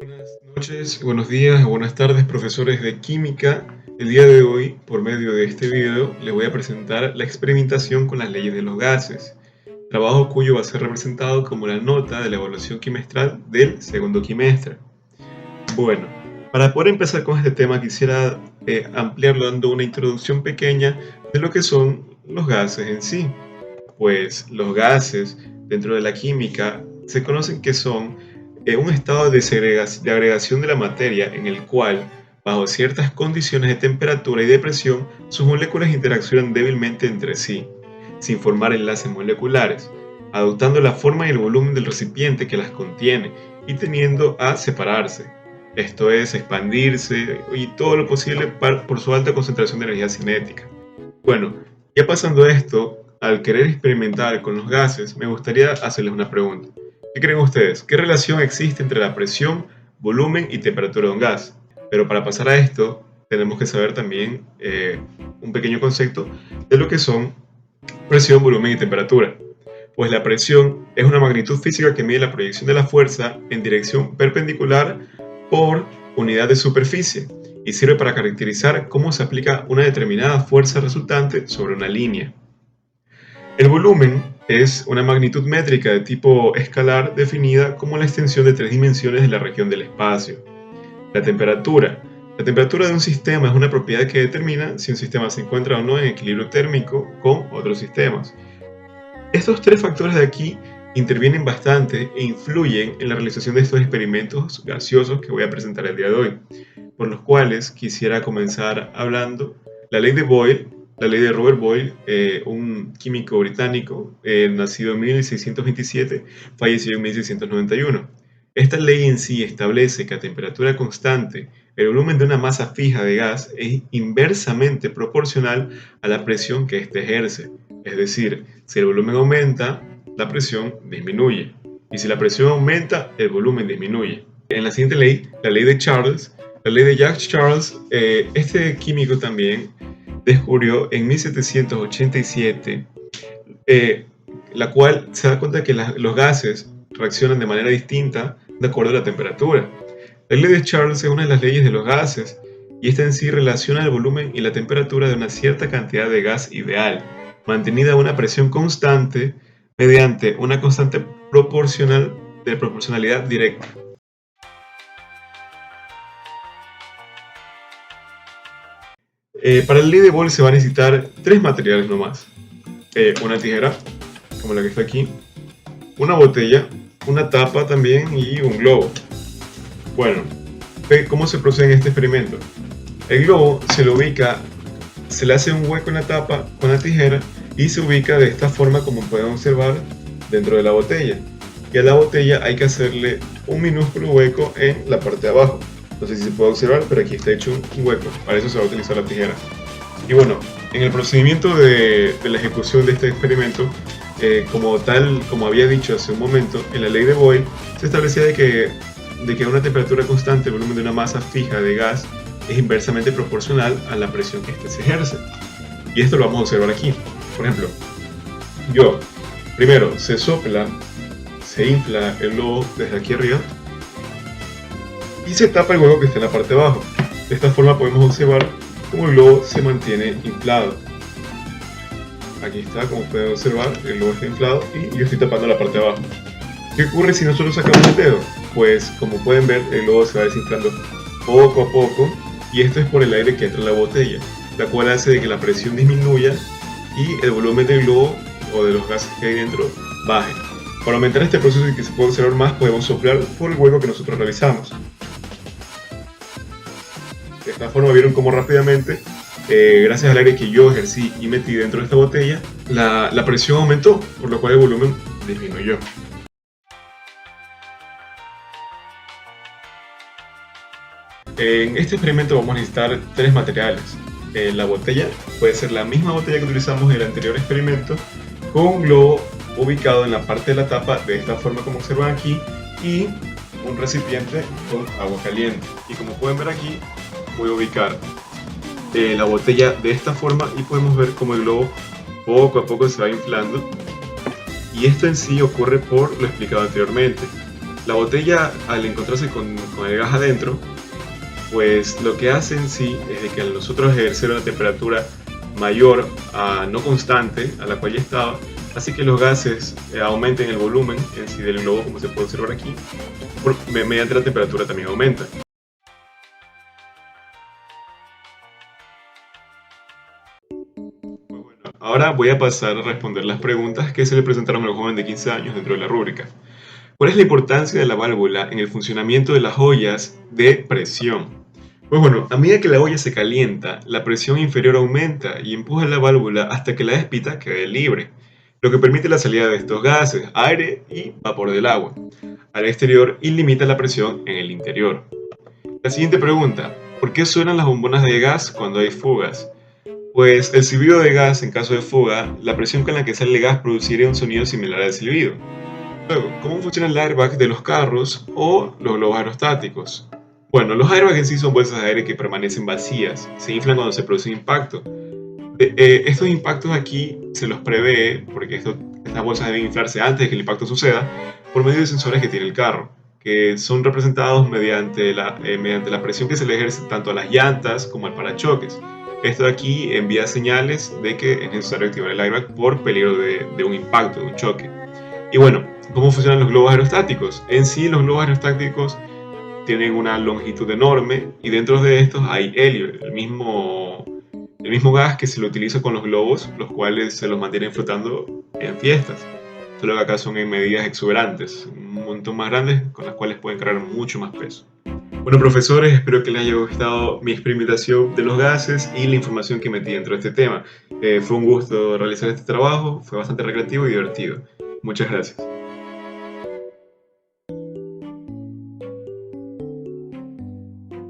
Buenas noches, buenos días o buenas tardes, profesores de química. El día de hoy, por medio de este video, les voy a presentar la experimentación con las leyes de los gases, trabajo cuyo va a ser representado como la nota de la evaluación quimestral del segundo quimestre. Bueno, para poder empezar con este tema quisiera ampliarlo dando una introducción pequeña de lo que son los gases en sí. Pues los gases dentro de la química se conocen que son un estado de agregación de la materia en el cual, bajo ciertas condiciones de temperatura y de presión, sus moléculas interaccionan débilmente entre sí, sin formar enlaces moleculares, adoptando la forma y el volumen del recipiente que las contiene y tendiendo a separarse. Esto es, expandirse y todo lo posible por su alta concentración de energía cinética. Bueno, ya pasando a esto, al querer experimentar con los gases, me gustaría hacerles una pregunta. ¿Qué creen ustedes? ¿Qué relación existe entre la presión, volumen y temperatura de un gas? Pero para pasar a esto, tenemos que saber también un pequeño concepto de lo que son presión, volumen y temperatura. Pues la presión es una magnitud física que mide la proyección de la fuerza en dirección perpendicular por unidad de superficie y sirve para caracterizar cómo se aplica una determinada fuerza resultante sobre una línea. El volumen es una magnitud métrica de tipo escalar definida como la extensión de 3 dimensiones de la región del espacio. La temperatura. La temperatura de un sistema es una propiedad que determina si un sistema se encuentra o no en equilibrio térmico con otros sistemas. Estos tres factores de aquí intervienen bastante e influyen en la realización de estos experimentos gaseosos que voy a presentar el día de hoy, por los cuales quisiera comenzar hablando la ley de Boyle, la ley de Robert Boyle, un químico británico, nacido en 1627, fallecido en 1691. Esta ley en sí establece que a temperatura constante, el volumen de una masa fija de gas es inversamente proporcional a la presión que éste ejerce. Es decir, si el volumen aumenta, la presión disminuye. Y si la presión aumenta, el volumen disminuye. En la siguiente ley, la ley de Charles, la ley de Jacques Charles, este químico también descubrió en 1787, la cual se da cuenta que los gases reaccionan de manera distinta de acuerdo a la temperatura. La ley de Charles es una de las leyes de los gases y esta en sí relaciona el volumen y la temperatura de una cierta cantidad de gas ideal, mantenida a una presión constante mediante una constante proporcional de proporcionalidad directa. Para la ley de Boyle se va a necesitar tres materiales nomás. Una tijera, como la que está aquí, una botella, una tapa también y un globo. Bueno, ¿cómo se procede en este experimento? El globo se lo ubica, se le hace un hueco en la tapa con la tijera y se ubica de esta forma como pueden observar dentro de la botella. Y a la botella hay que hacerle un minúsculo hueco en la parte de abajo. No sé si se puede observar, pero aquí está hecho un hueco. Para eso se va a utilizar la tijera. Y bueno, en el procedimiento de la ejecución de este experimento, como había dicho hace un momento, en la ley de Boyle se establecía de que a una temperatura constante el volumen de una masa fija de gas es inversamente proporcional a la presión que éste se ejerce. Y esto lo vamos a observar aquí. Por ejemplo, primero se sopla, se infla el globo desde aquí arriba y se tapa el hueco que está en la parte de abajo. De esta forma podemos observar cómo el globo se mantiene inflado. Aquí está, como pueden observar, el globo está inflado y yo estoy tapando la parte de abajo. ¿Qué ocurre si nosotros sacamos el dedo? Pues como pueden ver, el globo se va desinflando poco a poco y esto es por el aire que entra en la botella, la cual hace de que la presión disminuya y el volumen del globo o de los gases que hay dentro baje. Para aumentar este proceso y que se pueda observar más, podemos soplar por el hueco que nosotros realizamos. De esta forma vieron cómo rápidamente, gracias al aire que yo ejercí y metí dentro de esta botella, la presión aumentó, por lo cual el volumen disminuyó. En este experimento vamos a necesitar tres materiales. La botella puede ser la misma botella que utilizamos en el anterior experimento, con un globo ubicado en la parte de la tapa de esta forma como observan aquí y un recipiente con agua caliente. Y como pueden ver aquí, voy a ubicar la botella de esta forma y podemos ver cómo el globo poco a poco se va inflando y esto en sí ocurre por lo explicado anteriormente. La botella, al encontrarse con el gas adentro, pues lo que hace en sí es de que al nosotros ejercer una temperatura mayor a no constante a la cual ya estaba, hace que los gases aumenten el volumen en sí del globo, como se puede observar aquí, mediante la temperatura también aumenta. Pues bueno, ahora voy a pasar a responder las preguntas que se le presentaron al joven de 15 años dentro de la rúbrica. ¿Cuál es la importancia de la válvula en el funcionamiento de las ollas de presión? Pues bueno, a medida que la olla se calienta, la presión inferior aumenta y empuja la válvula hasta que la despita quede libre, lo que permite la salida de estos gases, aire y vapor del agua, al exterior y limita la presión en el interior. La siguiente pregunta, ¿por qué suenan las bombonas de gas cuando hay fugas? Pues el silbido de gas en caso de fuga, la presión con la que sale el gas produciría un sonido similar al silbido. Luego, ¿cómo funciona el airbag de los carros o los globos aerostáticos? Bueno, los airbags en sí son bolsas de aire que permanecen vacías, se inflan cuando se produce un impacto. Estos impactos aquí se los prevé, porque estas bolsas deben inflarse antes de que el impacto suceda, por medio de sensores que tiene el carro, que son representados mediante la presión que se le ejerce tanto a las llantas como al parachoques. Esto de aquí envía señales de que es necesario activar el airbag por peligro de un impacto, de un choque. Y bueno, ¿cómo funcionan los globos aerostáticos? En sí, los globos aerostáticos tienen una longitud enorme y dentro de estos hay helio, el mismo gas que se lo utiliza con los globos, los cuales se los mantienen flotando en fiestas. Solo que acá son en medidas exuberantes, un montón más grandes con las cuales pueden cargar mucho más peso. Bueno, profesores, espero que les haya gustado mi experimentación de los gases y la información que metí dentro de este tema. Fue un gusto realizar este trabajo, fue bastante recreativo y divertido. Muchas gracias.